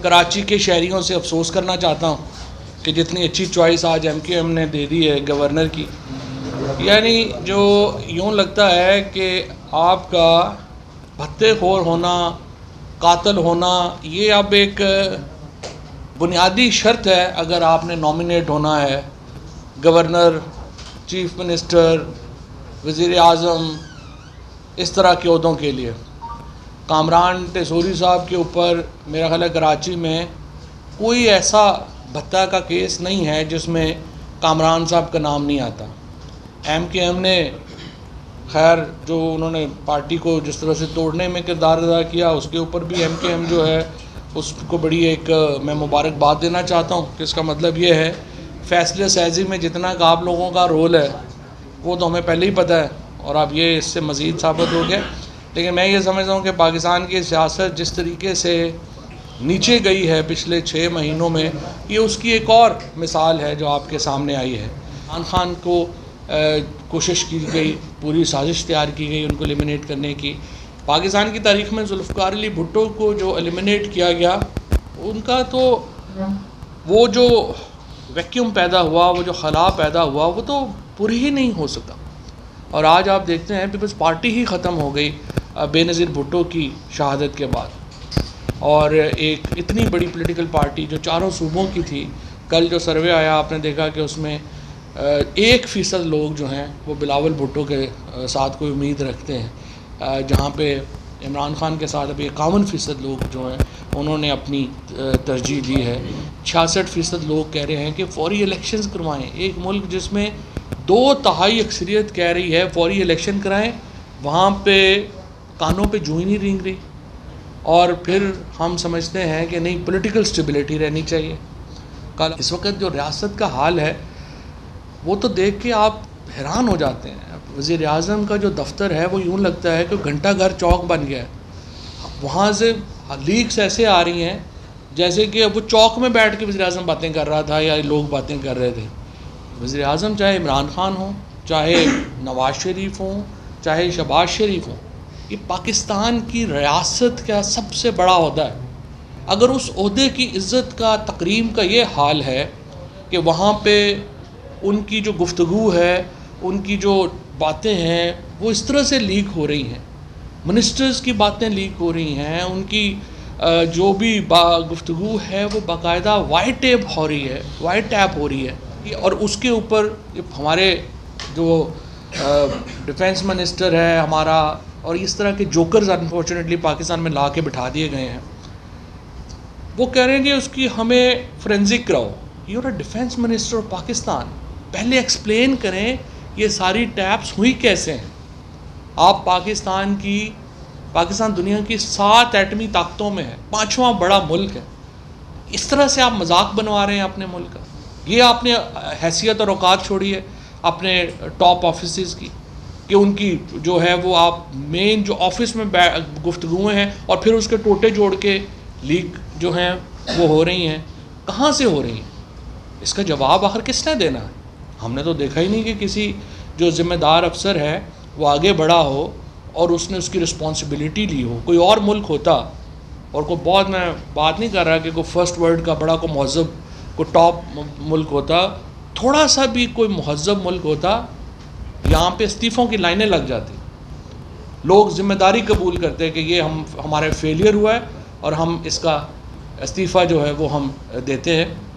कराची के शहरियों से अफसोस करना चाहता हूँ कि जितनी अच्छी चॉइस आज MQM ने दे दी है गवर्नर की, यानी जो यूँ लगता है कि आपका भत्तेखोर होना, कातिल होना, ये अब एक बुनियादी शर्त है अगर आपने नॉमिनेट होना है गवर्नर, चीफ मिनिस्टर, वज़ीर आज़म, इस तरह के ओहदों के लिए। कामरान टेसूरी साहब के ऊपर मेरा ख्याल है कराची में कोई ऐसा भत्ता का केस नहीं है जिसमें कामरान साहब का नाम नहीं आता। MQM ने खैर जो उन्होंने पार्टी को जिस तरह से तोड़ने में किरदार अदा किया, उसके ऊपर भी MQM जो है उसको बड़ी एक मैं मुबारकबाद देना चाहता हूँ कि इसका मतलब ये है फ़ैसले साजी में जितना का आप लोगों का रोल है वो तो हमें पहले ही पता है और अब ये इससे मज़ीद साबित हो गया। लेकिन मैं ये समझता हूँ कि पाकिस्तान की सियासत जिस तरीके से नीचे गई है पिछले 6 महीनों में, ये उसकी एक और मिसाल है जो आपके सामने आई है। इमरान खान को कोशिश की गई, पूरी साजिश तैयार की गई उनको एलिमिनेट करने की। पाकिस्तान की तारीख़ में जुल्फ़िकार अली भुट्टो को जो एलिमिनेट किया गया, उनका तो वो जो वैक्यूम पैदा हुआ, वो जो खला पैदा हुआ, वो तो पूरी ही नहीं हो सका। और आज आप देखते हैं पीपल्स पार्टी ही ख़त्म हो गई बेनज़ीर भुट्टो की शहादत के बाद। और एक इतनी बड़ी पॉलिटिकल पार्टी जो चारों सूबों की थी, कल जो सर्वे आया आपने देखा कि उसमें 1% लोग जो हैं वो बिलावल भुट्टो के साथ कोई उम्मीद रखते हैं, जहाँ पे इमरान खान के साथ अभी 51% लोग जो हैं उन्होंने अपनी तरजीह दी है। 66% लोग कह रहे हैं कि फौरी इलेक्शंस करवाएं। एक मुल्क जिसमें 2/3 अक्सरियत कह रही है फौरी इलेक्शन कराएं, वहाँ पे कानों पे जूं ही नहीं रेंग रही। और फिर हम समझते हैं कि नहीं, पॉलिटिकल स्टेबिलिटी रहनी चाहिए। कल इस वक्त जो रियासत का हाल है वो तो देख के आप हैरान हो जाते हैं। वज़ीर आज़म का जो दफ्तर है वो यूँ लगता है कि घंटा घर चौक बन गया है। वहाँ से लीक्स ऐसे आ रही हैं जैसे कि वो चौक में बैठ के वज़ीर आज़म बातें कर रहा था या लोग बातें कर रहे थे। वज़ीर आज़म चाहे इमरान खान हो, चाहे नवाज़ शरीफ हो, चाहे शहबाज शरीफ हो, ये पाकिस्तान की रियासत का सबसे बड़ा ओहदा है। अगर उस ओहदे की इज़्ज़त का, तकरीम का ये हाल है कि वहाँ पे उनकी जो गुफ्तगू है, उनकी जो बातें हैं वो इस तरह से लीक हो रही हैं, मिनिस्टर्स की बातें लीक हो रही हैं, उनकी जो भी गुफ्तगू है वो बाकायदा वाइट टैप हो रही है। और उसके ऊपर हमारे जो डिफेंस मिनिस्टर है हमारा, और इस तरह के जोकर्स अनफॉर्चुनेटली पाकिस्तान में ला के बिठा दिए गए हैं। वो कह रहे हैं कि उसकी हमें फोरेंसिक कराओ। You are defence minister of Pakistan, पहले एक्सप्लेन करें ये सारी टैप्स हुई कैसे हैं। आप पाकिस्तान दुनिया की 7 एटमी ताकतों में है, 5वां बड़ा मुल्क है। इस तरह से आप मजाक बनवा रहे हैं अपने मुल्क का। ये आपने हैसियत और औकात छोड़ी है अपने टॉप ऑफिसर्स की कि उनकी जो है वो आप मेन जो ऑफिस में गुफ्तगुएँ हैं और फिर उसके टोटे जोड़ के लीक जो हैं वो हो रही हैं। कहाँ से हो रही हैं? इसका जवाब आखिर किसने देना है? हमने तो देखा ही नहीं कि किसी जो ज़िम्मेदार अफसर है वो आगे बढ़ा हो और उसने उसकी रिस्पॉन्सिबिलिटी ली हो। कोई और मुल्क होता, और कोई बहुत, मैं बात नहीं कर रहा कि कोई फर्स्ट वर्ल्ड का बड़ा कोई महज़ब कोई टॉप मुल्क होता, थोड़ा सा भी कोई महज़ब मुल्क होता, यहाँ पे इस्तीफ़ों की लाइनें लग जाती। लोग ज़िम्मेदारी कबूल करते कि ये हमारे फेलियर हुआ है और हम इसका इस्तीफ़ा जो है वो हम देते हैं।